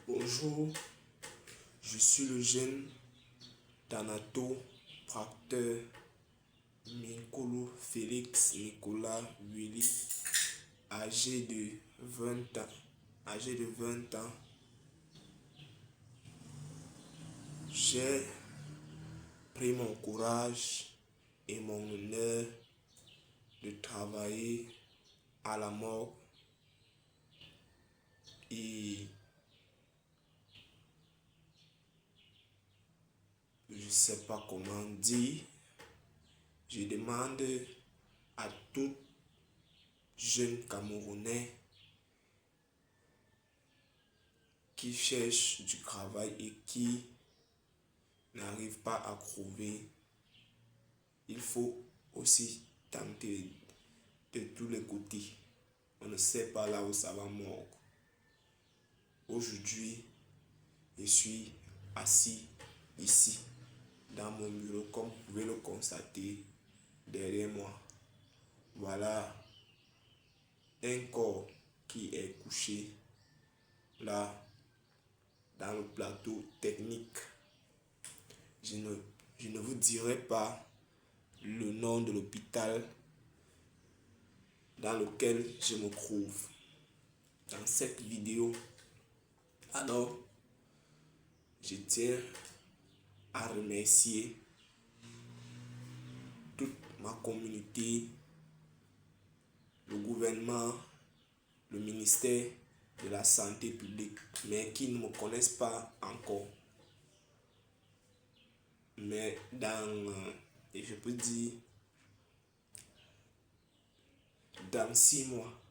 Bonjour, je suis le jeune Thanato Practeur Minkolo Félix Nicolas Willy, âgé de 20 ans. J'ai pris mon courage et mon honneur de travailler à la morgue et je sais pas comment dire. Je demande à tout jeune Camerounais qui cherche du travail et qui n'arrive pas à trouver, il faut aussi tenter de tous les côtés. On ne sait pas là où ça va mordre. Aujourd'hui, je suis assis ici dans mon bureau, comme vous pouvez le constater derrière moi. Voilà un corps qui est couché là dans le plateau technique. Je ne vous dirai pas le nom de l'hôpital dans lequel je me trouve dans cette vidéo. Alors, je tiens à remercier toute ma communauté, le gouvernement, le ministère de la Santé publique, mais qui ne me connaissent pas encore. Mais et je peux dire, dans 6 mois,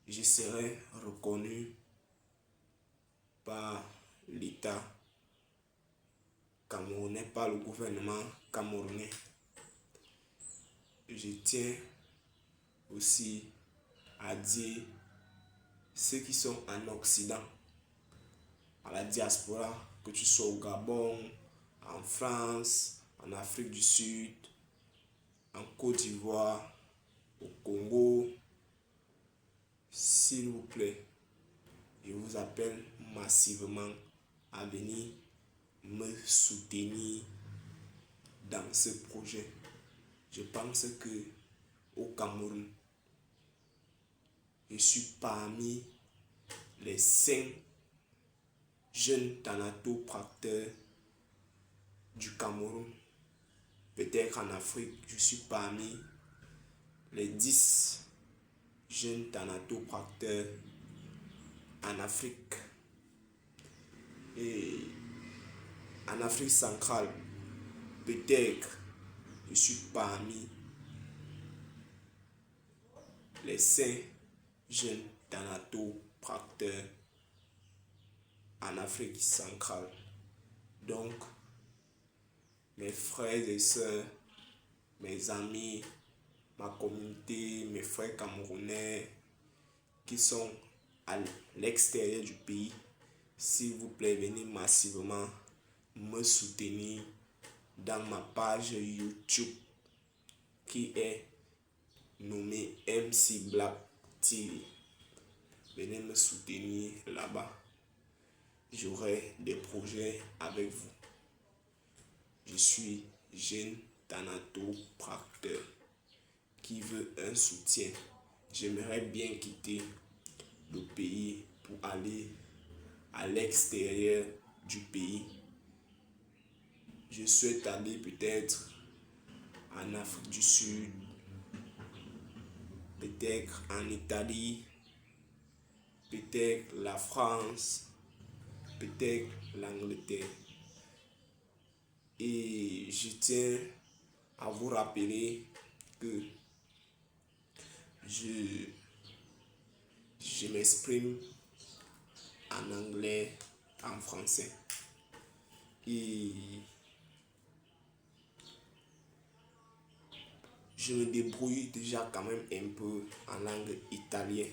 je serai reconnu par l'État camerounais, par le gouvernement camerounais. Je tiens aussi à dire ceux qui sont en Occident, à la diaspora, que tu sois au Gabon, en France, en Afrique du Sud, en Côte d'Ivoire, au Congo, s'il vous plaît, je vous appelle massivement à venir me soutenir dans ce projet. Je pense que au Cameroun, je suis parmi les 5 jeunes thanatopracteurs du Cameroun. Peut-être en Afrique, je suis parmi les 10 jeunes thanatopracteurs en Afrique. Et en Afrique centrale, peut-être je suis parmi les 5 jeunes thanatopracteurs en Afrique centrale. Donc, mes frères et sœurs, mes amis, ma communauté, mes frères camerounais qui sont à l'extérieur du pays, s'il vous plaît, venez massivement me soutenir dans ma page YouTube qui est nommée MC Black TV. Venez me soutenir là-bas. J'aurai des projets avec vous. Je suis jeune thanatopracteur qui veut un soutien. J'aimerais bien quitter le pays pour aller à l'extérieur du pays. Je souhaite aller peut-être en Afrique du Sud, peut-être en Italie, peut-être la France, peut-être l'Angleterre. Et je tiens à vous rappeler que je m'exprime en anglais, en français. Et je me débrouille déjà quand même un peu en langue italienne.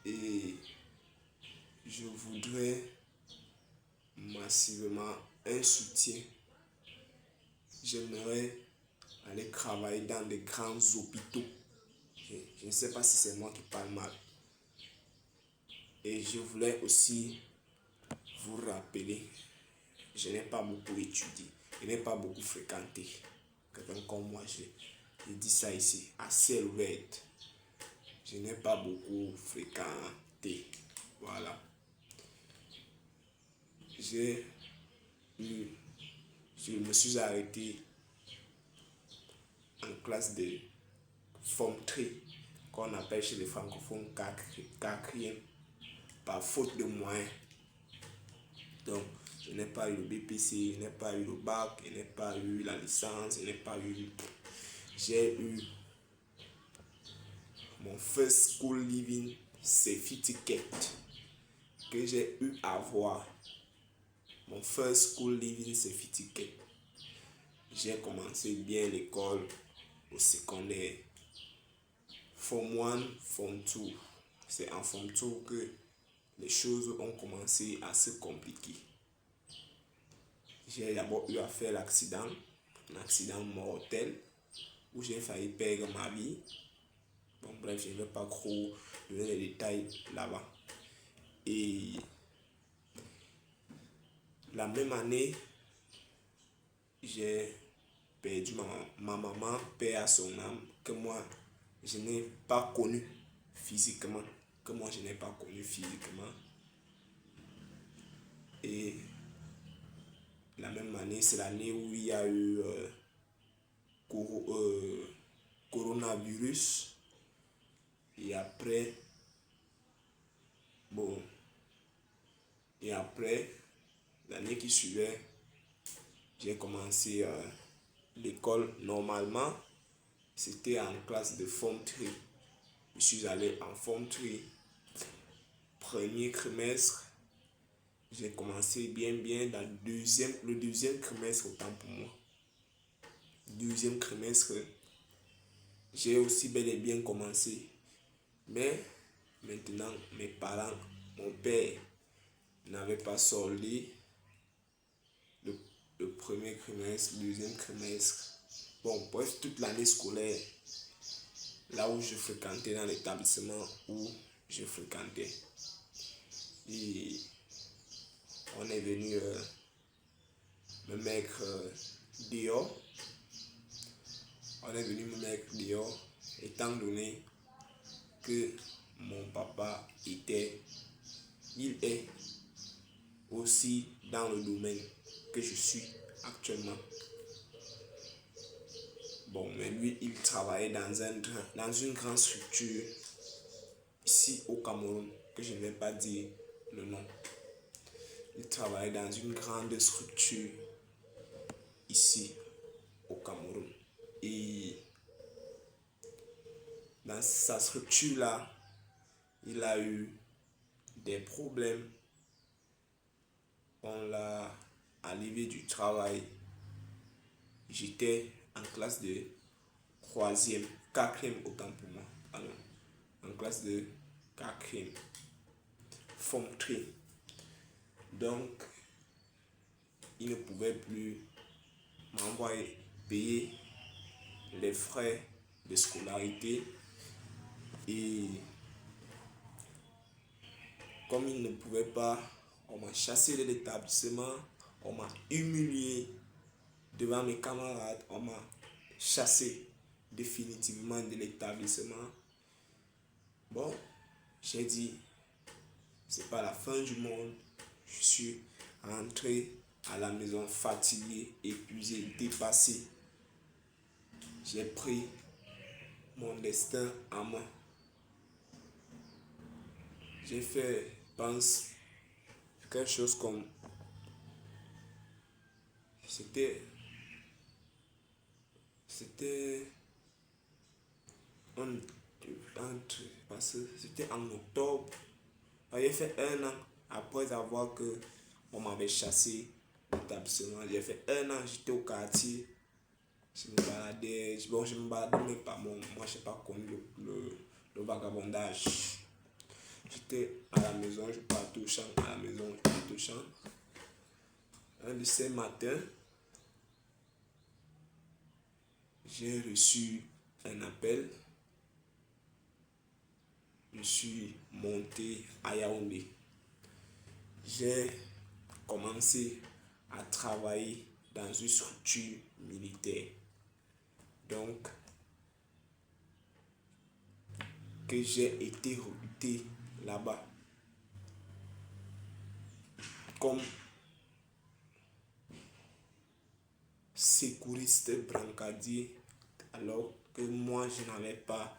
Et je voudrais massivement un soutien. J'aimerais aller travailler dans des grands hôpitaux. Je ne sais pas si c'est moi qui parle mal. Et je voulais aussi vous rappeler, je n'ai pas beaucoup étudié, je n'ai pas beaucoup fréquenté. Quelqu'un comme moi, je dis ça ici, assez ouverte. Je n'ai pas beaucoup fréquenté. Voilà. J'ai eu, je me suis arrêté en classe de forme 3, qu'on appelle chez les francophones quatrième, par faute de moyens. Donc, je n'ai pas eu le BPC, je n'ai pas eu le bac, je n'ai pas eu la licence, je n'ai pas eu... J'ai eu mon first school living certificate que j'ai eu à voir. Mon first school living certificate. J'ai commencé bien l'école au secondaire. Form 1, Form 2. C'est en Form 2 que les choses ont commencé à se compliquer. J'ai d'abord eu à faire l'accident, un accident mortel où j'ai failli perdre ma vie. Bon, bref, je ne vais pas trop donner les détails là-bas. Et la même année, j'ai perdu ma maman, paix à son âme, que moi, je n'ai pas connu physiquement. Et la même année, c'est l'année où il y a eu coronavirus. Et après, l'année qui suivait, j'ai commencé l'école normalement. C'était en classe de Form 3. Je suis allé en Form 3. Premier trimestre, j'ai commencé bien dans le deuxième trimestre, autant pour moi. Deuxième trimestre, j'ai aussi bel et bien commencé. Mais maintenant, mes parents, mon père n'avait pas soldé le premier trimestre, le deuxième trimestre. Bon, bref, toute l'année scolaire, là où je fréquentais, dans l'établissement où je fréquentais. Et on est venu me mettre dehors. Étant donné que mon papa il est aussi dans le domaine que je suis actuellement. Bon, mais lui, il travaillait dans une grande structure ici au Cameroun, que je ne vais pas dire le nom. Il travaillait dans une grande structure ici au Cameroun. Et dans sa structure-là, il a eu des problèmes. On l'a enlevé du travail. J'étais en classe de quatrième autant pour moi. Alors, en classe de quatrième, Form 3. Donc, il ne pouvait plus m'envoyer payer les frais de scolarité. Et comme il ne pouvait pas, on m'a chassé de l'établissement, on m'a humilié devant mes camarades, on m'a chassé définitivement de l'établissement. Bon, j'ai dit, c'est pas la fin du monde. Je suis rentré à la maison fatigué, épuisé, dépassé. J'ai pris mon destin en main. J'ai fait, je pense, quelque chose comme... C'était c'était en octobre. J'ai fait un an après avoir que on m'avait chassé l'établissement. J'ai fait un an, j'étais au quartier. Je me baladais. Bon, je me baladais même pas. Moi, je n'ai pas connu le vagabondage. J'étais à la maison, je partais au champ. Un de ces matins, j'ai reçu un appel suis monté à Yaoundé. J'ai commencé à travailler dans une structure militaire. Donc, que j'ai été recruté là-bas comme secouriste brancardier, alors que moi je n'avais pas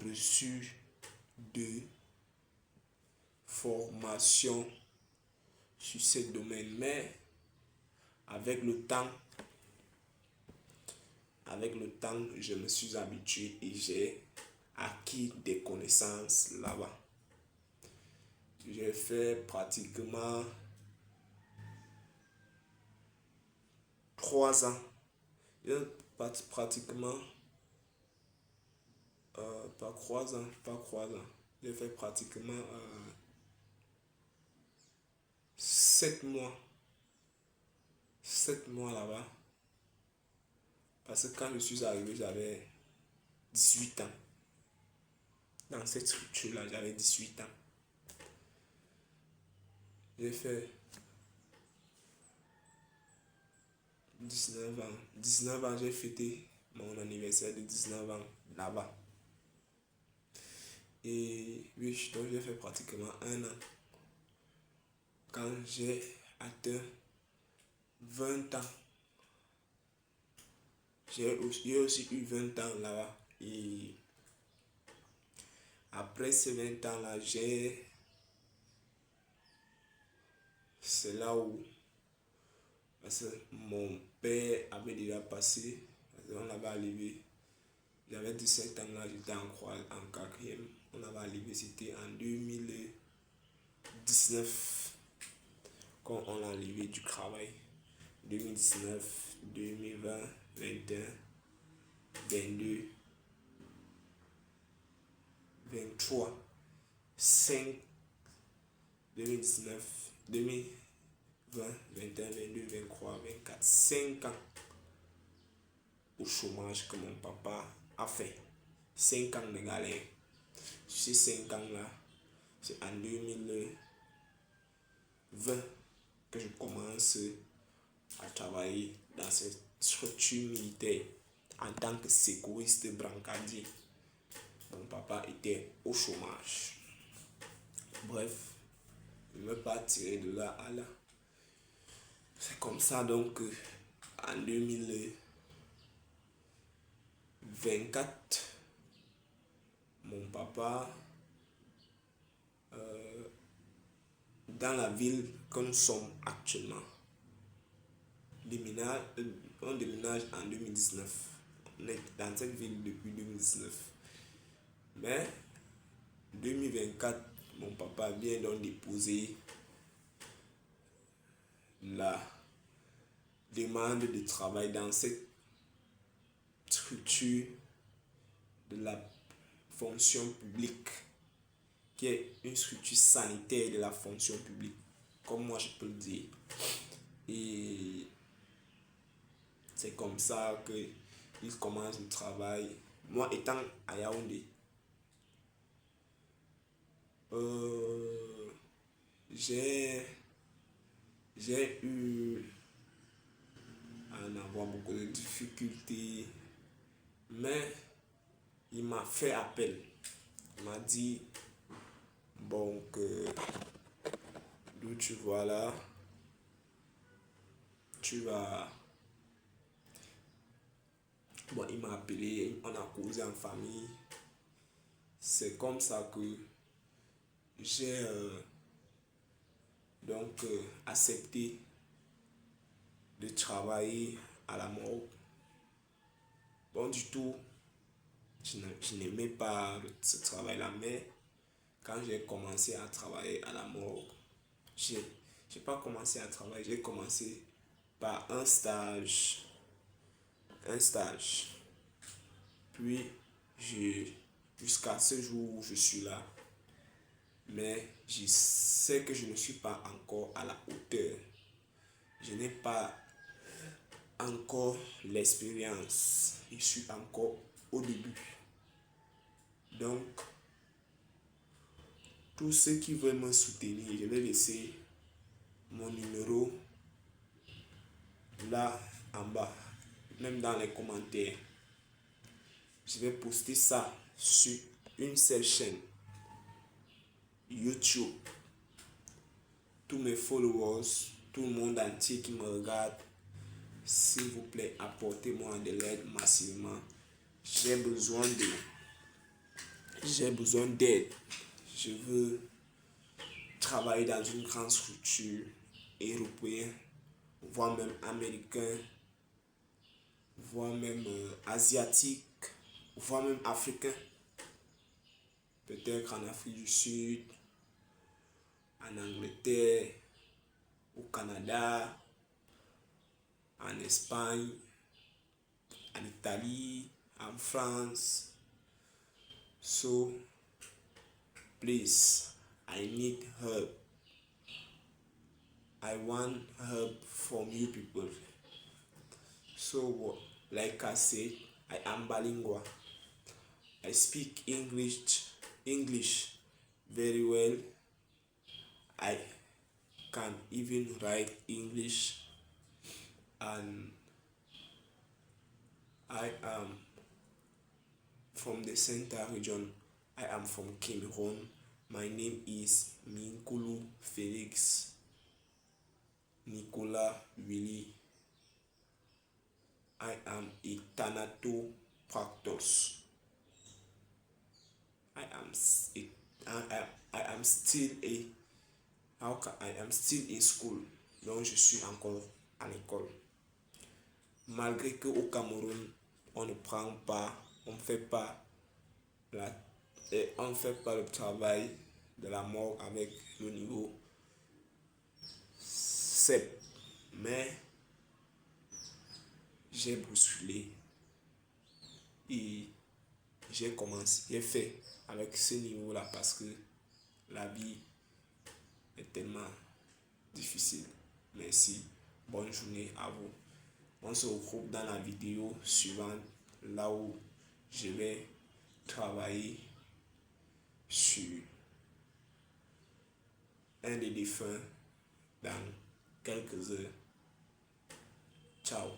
reçu de formation sur ce domaine. Mais avec le temps, je me suis habitué et j'ai acquis des connaissances là-bas. J'ai fait pratiquement 3 ans. Pratiquement, pas 3 ans, J'ai fait pratiquement 7 mois. 7 mois là-bas. Parce que quand je suis arrivé, j'avais 18 ans. Dans cette structure-là, j'avais 18 ans. J'ai fait 19 ans. 19 ans, j'ai fêté mon anniversaire de 19 ans là-bas. Et oui, donc j'ai fait pratiquement 1 an. Quand j'ai atteint 20 ans, j'ai aussi eu 20 ans là-bas. Et après ces 20 ans-là, c'est là où, parce que mon père avait déjà passé, on l'avait arrivé, j'avais 17 ans là, j'étais en 4e, on avait arrivé, c'était en 2019, quand on est arrivé du travail, 2019, 2020, 21, 22, 23, 5, 2019, 2020, 21, 22, 23, 24, 5 ans au chômage que mon papa a fait. 5 ans de galère. Ces 5 ans-là, c'est en 2020 que je commence à travailler dans cette structure militaire en tant que secouriste brancardier. Mon papa était au chômage. Bref, je ne veux pas tirer de là à là. C'est comme ça donc en 2024, mon papa, dans la ville que nous sommes actuellement, on déménage en 2019. On est dans cette ville depuis 2019. Mais 2024, mon papa vient donc déposer la demande de travail dans cette structure de la fonction publique, qui est une structure sanitaire de la fonction publique, comme moi je peux le dire. Et c'est comme ça qu'il commence le travail. Moi étant à Yaoundé, j'ai eu à en avoir beaucoup de difficultés, mais il m'a fait appel. Il m'a dit, bon, que d'où tu vois là, tu vas... Bon, il m'a appelé, on a causé en famille. C'est comme ça que j'ai donc accepté de travailler à la morgue. Bon, du tout, je n'aimais pas ce travail-là, mais quand j'ai commencé à travailler à la morgue, j'ai pas commencé à travailler, j'ai commencé par un stage. Puis, jusqu'à ce jour où je suis là, mais je sais que je ne suis pas encore à la hauteur. Je n'ai pas encore l'expérience. Je suis encore au début. Donc, tous ceux qui veulent me soutenir, je vais laisser mon numéro là en bas, même dans les commentaires. Je vais poster ça sur une seule chaîne YouTube. Tous mes followers, tout le monde entier qui me regarde, s'il vous plaît, apportez-moi de l'aide massivement. J'ai besoin d'aide. Je veux travailler dans une grande structure européenne, voire même américain, voire même asiatique, voire même africain. Peut-être en Afrique du Sud, en Angleterre, au Canada, en Espagne, en Italie, en France. So, please, I need help. I want help from you people. So, like I said, I am bilingual. I speak English very well. I can even write English, and I am from the Center region. I am from Cameroon. My name is Minkulu Felix Nicolas Willy. I am a thanatopractor. I am still in school, donc je suis encore à l'école. Malgré que au Cameroun, on ne prend pas, on fait pas le travail de la mort avec le niveau CEP, mais j'ai bousculé et j'ai fait avec ce niveau-là parce que la vie est tellement difficile. Merci, bonne journée à vous. On se retrouve dans la vidéo suivante, là où je vais travailler sur un des défunts dans quelques heures. Ciao.